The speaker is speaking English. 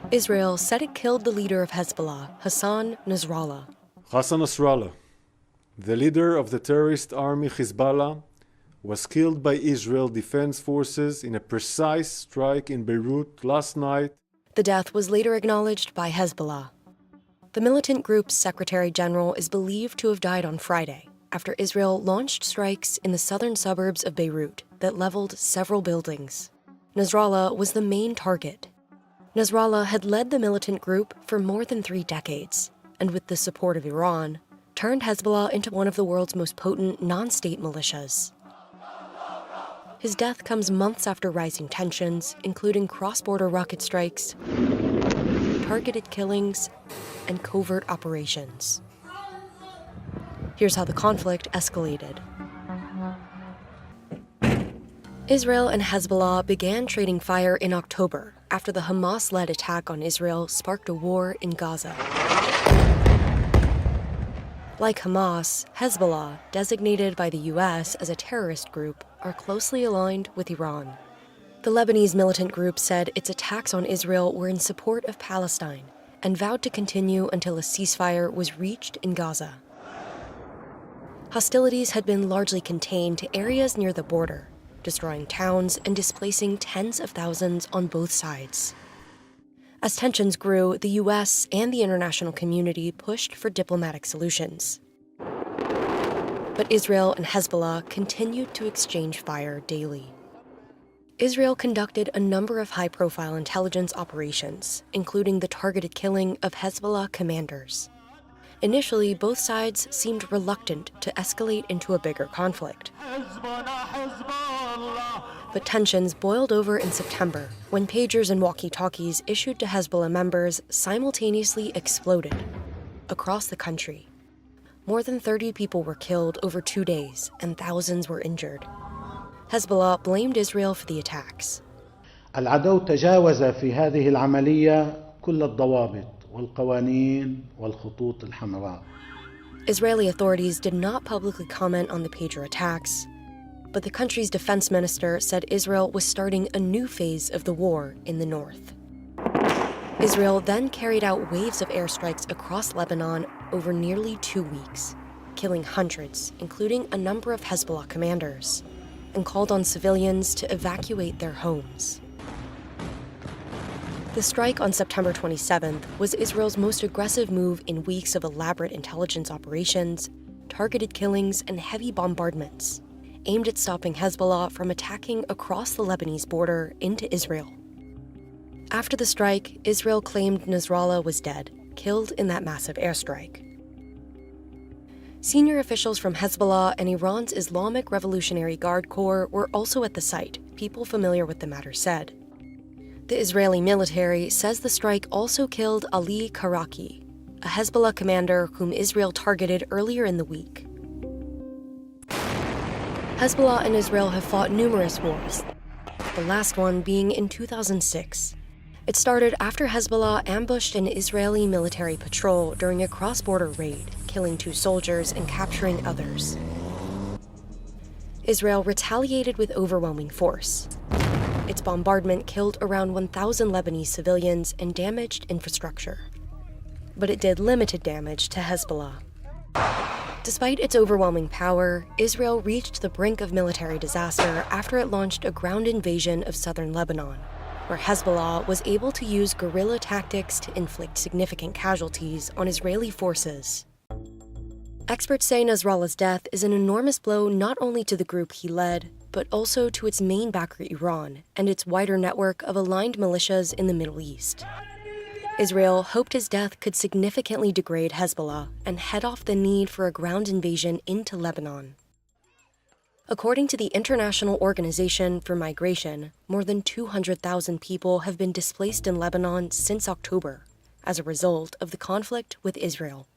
Israel said it killed the leader of Hezbollah, Hassan Nasrallah. Hassan Nasrallah, the leader of the terrorist army Hezbollah, was killed by Israel Defense Forces in a precise strike in Beirut last night. The death was later acknowledged by Hezbollah. The militant group's secretary general is believed to have died on Friday after Israel launched strikes in the southern suburbs of Beirut that leveled several buildings. Nasrallah was the main target. Nasrallah had led the militant group for more than 3 decades, and with the support of Iran, turned Hezbollah into one of the world's most potent non-state militias. His death comes months after rising tensions, including cross-border rocket strikes, targeted killings, and covert operations. Here's how the conflict escalated. Israel and Hezbollah began trading fire in October after the Hamas-led attack on Israel sparked a war in Gaza. Like Hamas, Hezbollah, designated by the U.S. as a terrorist group, are closely aligned with Iran. The Lebanese militant group said its attacks on Israel were in support of Palestine and vowed to continue until a ceasefire was reached in Gaza. Hostilities had been largely contained to areas near the border, destroying towns and displacing tens of thousands on both sides. As tensions grew, the U.S. and the international community pushed for diplomatic solutions. But Israel and Hezbollah continued to exchange fire daily. Israel conducted a number of high-profile intelligence operations, including the targeted killing of Hezbollah commanders. Initially, both sides seemed reluctant to escalate into a bigger conflict. But tensions boiled over in September when pagers and walkie-talkies issued to Hezbollah members simultaneously exploded across the country. More than 30 people were killed over 2 days and thousands were injured. Hezbollah blamed Israel for the attacks. العدو تجاوز في هذه العملية كل الضوابط والقوانين والخطوط الحمراء. Israeli authorities did not publicly comment on the pager attacks, but the country's defense minister said Israel was starting a new phase of the war in the north. Israel then carried out waves of airstrikes across Lebanon over nearly 2 weeks, killing hundreds, including a number of Hezbollah commanders, and called on civilians to evacuate their homes. The strike on September 27th was Israel's most aggressive move in weeks of elaborate intelligence operations, targeted killings, and heavy bombardments, aimed at stopping Hezbollah from attacking across the Lebanese border into Israel. After the strike, Israel claimed Nasrallah was dead, killed in that massive airstrike. Senior officials from Hezbollah and Iran's Islamic Revolutionary Guard Corps were also at the site, people familiar with the matter said. The Israeli military says the strike also killed Ali Karaki, a Hezbollah commander whom Israel targeted earlier in the week. Hezbollah and Israel have fought numerous wars, the last one being in 2006. It started after Hezbollah ambushed an Israeli military patrol during a cross-border raid, killing 2 soldiers and capturing others. Israel retaliated with overwhelming force. Its bombardment killed around 1,000 Lebanese civilians and damaged infrastructure. But it did limited damage to Hezbollah. Despite its overwhelming power, Israel reached the brink of military disaster after it launched a ground invasion of southern Lebanon, where Hezbollah was able to use guerrilla tactics to inflict significant casualties on Israeli forces. Experts say Nasrallah's death is an enormous blow not only to the group he led, but also to its main backer Iran and its wider network of aligned militias in the Middle East. Israel hoped his death could significantly degrade Hezbollah and head off the need for a ground invasion into Lebanon. According to the International Organization for Migration, more than 200,000 people have been displaced in Lebanon since October as a result of the conflict with Israel.